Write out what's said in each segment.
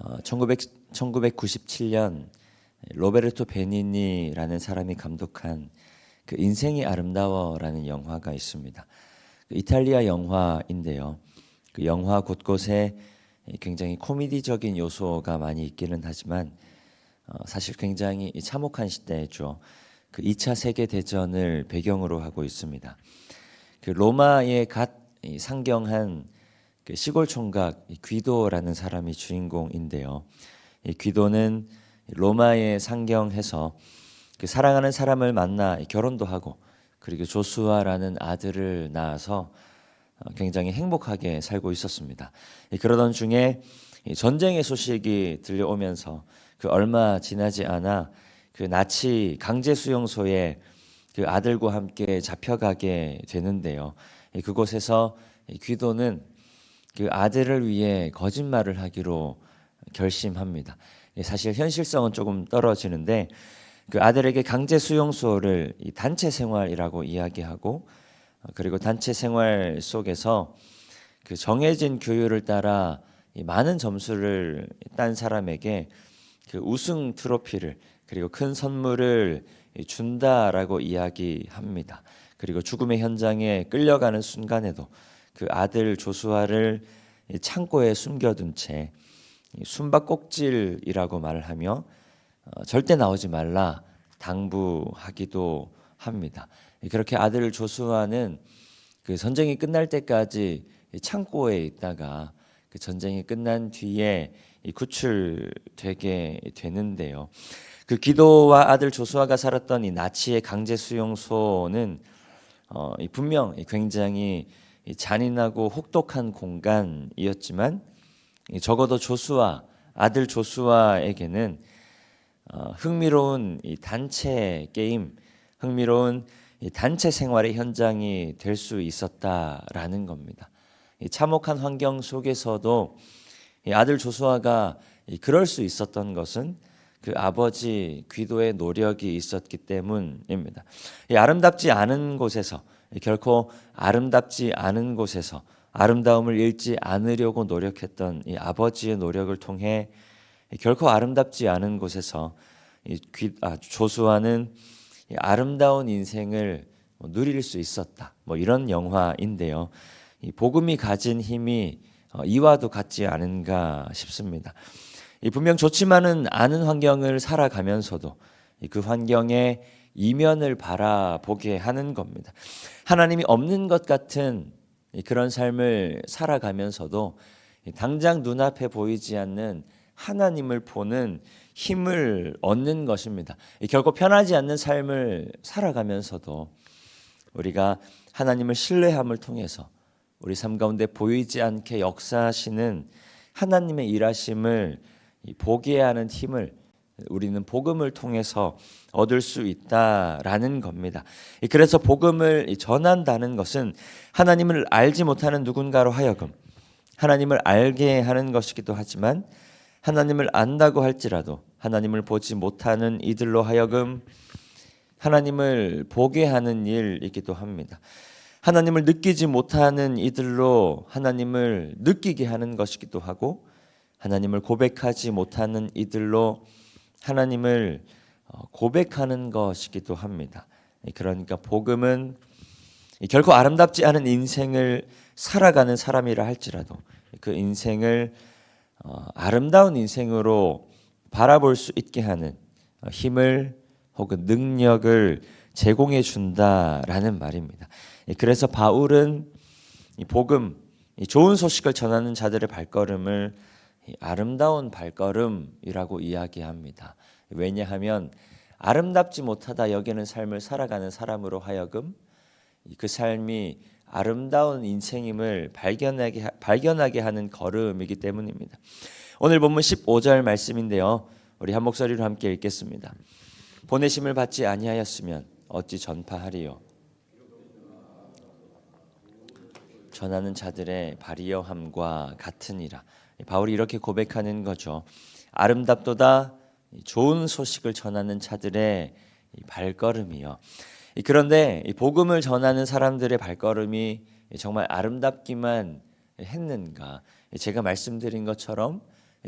1997년 로베르토 베니니라는 사람이 감독한 그 인생이 아름다워라는 영화가 있습니다. 그 이탈리아 영화인데요. 그 영화 곳곳에 굉장히 코미디적인 요소가 많이 있기는 하지만 사실 굉장히 참혹한 시대죠. 그 2차 세계 대전을 배경으로 하고 있습니다. 그 로마에 갓 상경한 그 시골 총각 귀도라는 사람이 주인공인데요. 이 귀도는 로마에 상경해서 그 사랑하는 사람을 만나 결혼도 하고 그리고 조수아라는 아들을 낳아서 굉장히 행복하게 살고 있었습니다. 그러던 중에 전쟁의 소식이 들려오면서 그 얼마 지나지 않아 그 나치 강제 수용소에 그 아들과 함께 잡혀가게 되는데요. 그곳에서 귀도는 그 아들을 위해 거짓말을 하기로 결심합니다. 사실 현실성은 조금 떨어지는데 그 아들에게 강제 수용소를 이 단체 생활이라고 이야기하고 그리고 단체 생활 속에서 그 정해진 규율을 따라 많은 점수를 딴 사람에게 그 우승 트로피를 그리고 큰 선물을 준다라고 이야기합니다. 그리고 죽음의 현장에 끌려가는 순간에도 그 아들 조수아를 창고에 숨겨둔 채 숨바꼭질이라고 말을 하며 절대 나오지 말라 당부하기도 합니다. 그렇게 아들 조수아는 그 전쟁이 끝날 때까지 창고에 있다가 그 전쟁이 끝난 뒤에 구출되게 되는데요. 그 기도와 아들 조수아가 살았던 이 나치의 강제 수용소는 분명 굉장히 잔인하고 혹독한 공간이었지만 적어도 아들 조수아에게는 흥미로운 이 단체 게임, 흥미로운 이 단체 생활의 현장이 될 수 있었다라는 겁니다. 이 참혹한 환경 속에서도 이 아들 조수아가 그럴 수 있었던 것은 그 아버지 귀도의 노력이 있었기 때문입니다. 이 아름답지 않은 곳에서 결코 아름답지 않은 곳에서 아름다움을 잃지 않으려고 노력했던 이 아버지의 노력을 통해 결코 아름답지 않은 곳에서 조수아는 아름다운 인생을 누릴 수 있었다. 이런 영화인데요. 이 복음이 가진 힘이 이와도 같지 않은가 싶습니다. 분명 좋지만은 않은 환경을 살아가면서도 그 환경의 이면을 바라보게 하는 겁니다. 하나님이 없는 것 같은 그런 삶을 살아가면서도 당장 눈앞에 보이지 않는 하나님을 보는 힘을 얻는 것입니다. 결코 편하지 않는 삶을 살아가면서도 우리가 하나님을 신뢰함을 통해서 우리 삶 가운데 보이지 않게 역사하시는 하나님의 일하심을 보게 하는 힘을 우리는 복음을 통해서 얻을 수 있다라는 겁니다. 그래서 복음을 전한다는 것은 하나님을 알지 못하는 누군가로 하여금 하나님을 알게 하는 것이기도 하지만 하나님을 안다고 할지라도 하나님을 보지 못하는 이들로 하여금 하나님을 보게 하는 일이기도 합니다. 하나님을 느끼지 못하는 이들로 하나님을 느끼게 하는 것이기도 하고 하나님을 고백하지 못하는 이들로 하나님을 고백하는 것이기도 합니다. 그러니까 복음은 결코 아름답지 않은 인생을 살아가는 사람이라 할지라도 그 인생을 아름다운 인생으로 바라볼 수 있게 하는 힘을 혹은 능력을 제공해 준다라는 말입니다. 그래서 바울은 이 복음, 이 좋은 소식을 전하는 자들의 발걸음을 아름다운 발걸음이라고 이야기합니다. 왜냐하면 아름답지 못하다 여기는 삶을 살아가는 사람으로 하여금 그 삶이 아름다운 인생임을 발견하게 하는 걸음이기 때문입니다. 오늘 본문 15절 말씀인데요. 우리 한 목소리로 함께 읽겠습니다. 보내심을 받지 아니하였으면 어찌 전파하리요. 전하는 자들의 발이여함과 같으니라. 바울이 이렇게 고백하는 거죠. 아름답도다 좋은 소식을 전하는 자들의 발걸음이요. 그런데 복음을 전하는 사람들의 발걸음이 정말 아름답기만 했는가? 제가 말씀드린 것처럼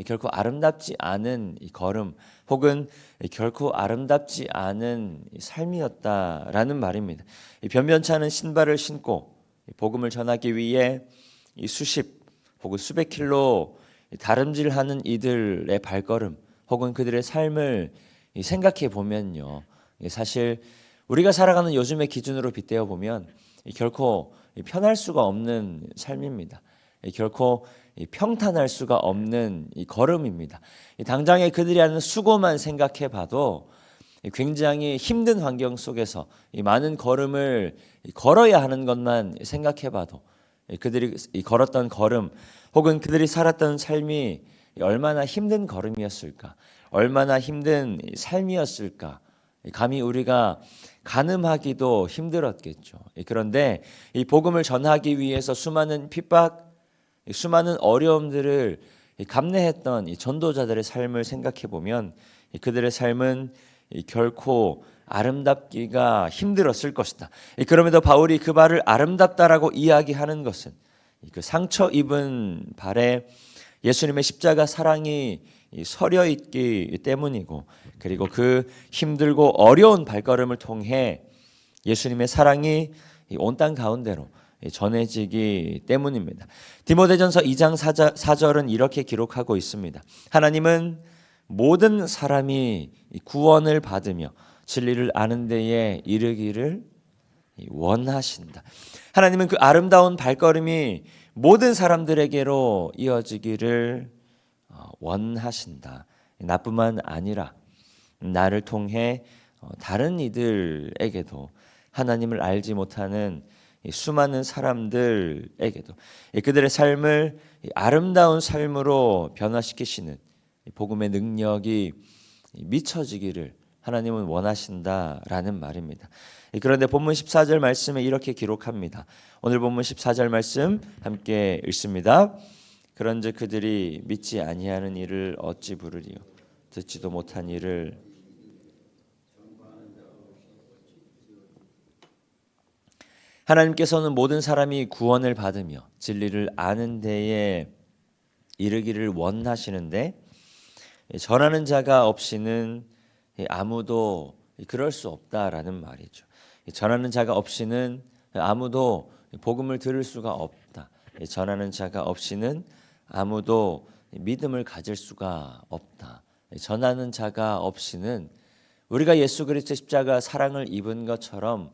결코 아름답지 않은 이 걸음 혹은 결코 아름답지 않은 삶이었다라는 말입니다. 이 변변치 않은 신발을 신고 복음을 전하기 위해 이 수십 혹은 수백 킬로 다름질하는 이들의 발걸음 혹은 그들의 삶을 생각해 보면요, 사실 우리가 살아가는 요즘의 기준으로 빗대어 보면 결코 편할 수가 없는 삶입니다. 결코 평탄할 수가 없는 이 걸음입니다. 당장에 그들이 하는 수고만 생각해 봐도 굉장히 힘든 환경 속에서 이 많은 걸음을 걸어야 하는 것만 생각해 봐도 그들이 걸었던 걸음 혹은 그들이 살았던 삶이 얼마나 힘든 걸음이었을까, 얼마나 힘든 삶이었을까, 감히 우리가 가늠하기도 힘들었겠죠. 그런데 이 복음을 전하기 위해서 수많은 핍박, 수많은 어려움들을 감내했던 이 전도자들의 삶을 생각해 보면 그들의 삶은 결코 아름답기가 힘들었을 것이다. 그럼에도 바울이 그 발을 아름답다라고 이야기하는 것은 그 상처 입은 발에 예수님의 십자가 사랑이 서려 있기 때문이고, 그리고 그 힘들고 어려운 발걸음을 통해 예수님의 사랑이 온 땅 가운데로 전해지기 때문입니다. 디모데전서 2장 4절은 이렇게 기록하고 있습니다. 하나님은 모든 사람이 구원을 받으며 진리를 아는 데에 이르기를 원하신다. 하나님은 그 아름다운 발걸음이 모든 사람들에게로 이어지기를 원하신다. 나뿐만 아니라 나를 통해 다른 이들에게도, 하나님을 알지 못하는 수많은 사람들에게도 그들의 삶을 아름다운 삶으로 변화시키시는 복음의 능력이 미쳐지기를 하나님은 원하신다라는 말입니다. 그런데 본문 14절 말씀에 이렇게 기록합니다. 오늘 본문 14절 말씀 함께 읽습니다. 그런즉 그들이 믿지 아니하는 일을 어찌 부르리요, 듣지도 못한 일을. 하나님께서는 모든 사람이 구원을 받으며 진리를 아는 데에 이르기를 원하시는데, 전하는 자가 없이는 아무도 그럴 수 없다라는 말이죠. 전하는 자가 없이는 아무도 복음을 들을 수가 없다. 전하는 자가 없이는 아무도 믿음을 가질 수가 없다. 전하는 자가 없이는, 우리가 예수 그리스도 십자가 사랑을 입은 것처럼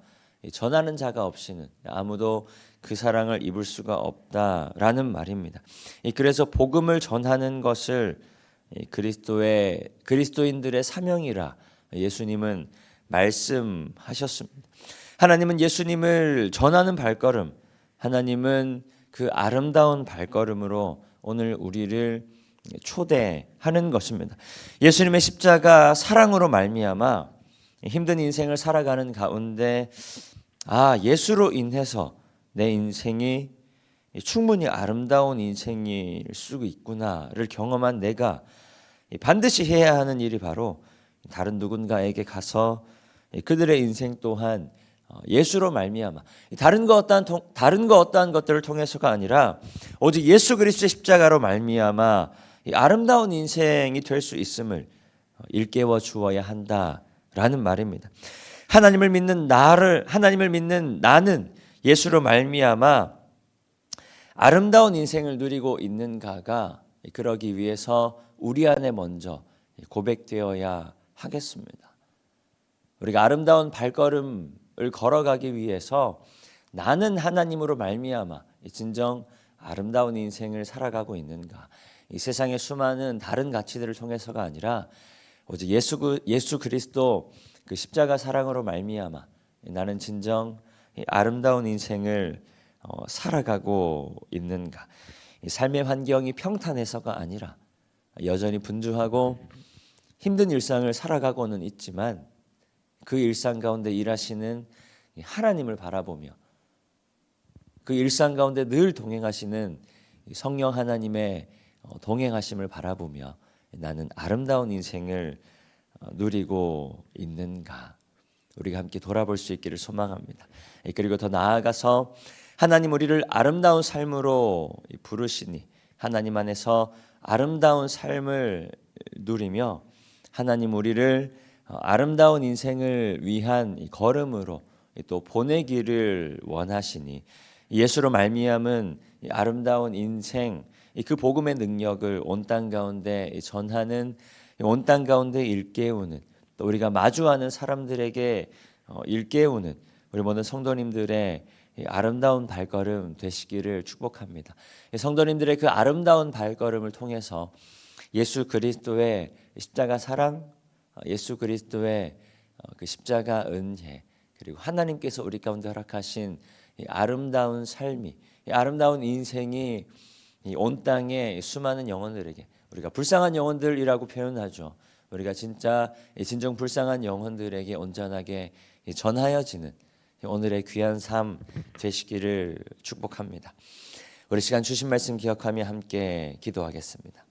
전하는 자가 없이는 아무도 그 사랑을 입을 수가 없다라는 말입니다. 그래서 복음을 전하는 것을 그리스도인들의 사명이라 예수님은 말씀하셨습니다. 하나님은 예수님을 전하는 발걸음, 하나님은 그 아름다운 발걸음으로 오늘 우리를 초대하는 것입니다. 예수님의 십자가 사랑으로 말미암아 힘든 인생을 살아가는 가운데 예수로 인해서 내 인생이 충분히 아름다운 인생일 수 있구나를 경험한 내가 반드시 해야 하는 일이 바로 다른 누군가에게 가서 그들의 인생 또한 예수로 말미암아 다른 거 어떠한 것들을 통해서가 아니라 오직 예수 그리스도의 십자가로 말미암아 아름다운 인생이 될 수 있음을 일깨워 주어야 한다라는 말입니다. 하나님을 믿는 나는 예수로 말미암아 아름다운 인생을 누리고 있는가가 그러기 위해서 우리 안에 먼저 고백되어야 하겠습니다. 우리가 아름다운 발걸음을 걸어가기 위해서 나는 하나님으로 말미암아 진정 아름다운 인생을 살아가고 있는가, 이 세상의 수많은 다른 가치들을 통해서가 아니라 오직 예수 그리스도 그 십자가 사랑으로 말미암아 나는 진정 아름다운 인생을 살아가고 있는가. 삶의 환경이 평탄해서가 아니라 여전히 분주하고 힘든 일상을 살아가고는 있지만 그 일상 가운데 일하시는 하나님을 바라보며 그 일상 가운데 늘 동행하시는 성령 하나님의 동행하심을 바라보며 나는 아름다운 인생을 누리고 있는가, 우리가 함께 돌아볼 수 있기를 소망합니다. 그리고 더 나아가서 하나님 우리를 아름다운 삶으로 부르시니 하나님 안에서 아름다운 삶을 누리며 하나님 우리를 아름다운 인생을 위한 이 걸음으로 또 보내기를 원하시니 예수로 말미암은 이 아름다운 인생 그 복음의 능력을 온 땅 가운데 전하는, 온 땅 가운데 일깨우는, 또 우리가 마주하는 사람들에게 일깨우는 우리 모든 성도님들의 아름다운 발걸음 되시기를 축복합니다. 성도님들의 그 아름다운 발걸음을 통해서 예수 그리스도의 십자가 사랑, 예수 그리스도의 그 십자가 은혜, 그리고 하나님께서 우리 가운데 허락하신 이 아름다운 삶이, 이 아름다운 인생이 이 온 땅의 수많은 영혼들에게, 우리가 불쌍한 영혼들이라고 표현하죠. 우리가 진짜 진정 불쌍한 영혼들에게 온전하게 전하여지는 오늘의 귀한 삶 되시기를 축복합니다. 우리 시간 주신 말씀 기억하며 함께 기도하겠습니다.